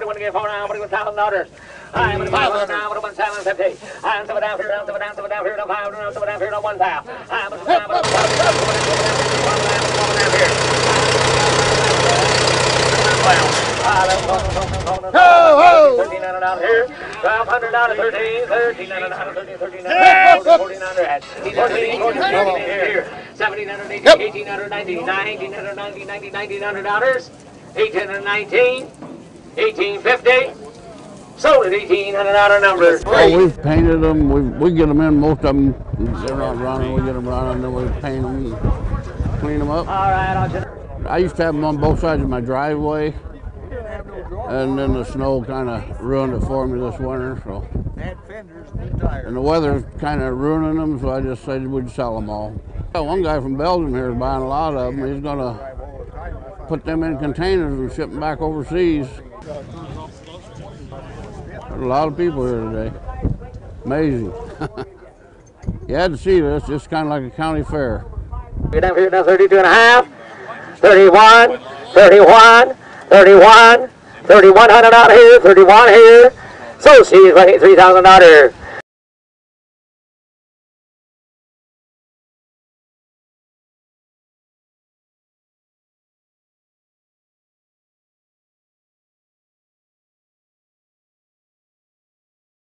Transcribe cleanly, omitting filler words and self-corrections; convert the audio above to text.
want to get $4,000. I am $500 now, but $1,750. I am $7 down here, down, $7 down, $7 down here, down, $5 down, $7 down here, down, $1,000. I am $7 down, but $13 here, $1,200, 13, $1,300, 13, $1,300, 1,400, 1,400 here, $1,700, 1,800, 19, $1,900, 19, $1,900, $1,819, $1,850. Sold at $1,800 number. Oh, we've painted them. We get them in. Most of them, they're not running. We get them running, then we paint them, and clean them up. All right, I used to have them on both sides of my driveway, and then the snow kind of ruined it for me this winter. So, and the weather's kind of ruining them, so I just said we'd sell them all. One guy from Belgium here is buying a lot of them. He's going to put them in containers and ship them back overseas. There's a lot of people here today. Amazing. You had to see this. It's kind of like a county fair. You're down here, now 32 and a half, 31, 31, 31, $3,100 out here, 31 here. So she's right at $3,000.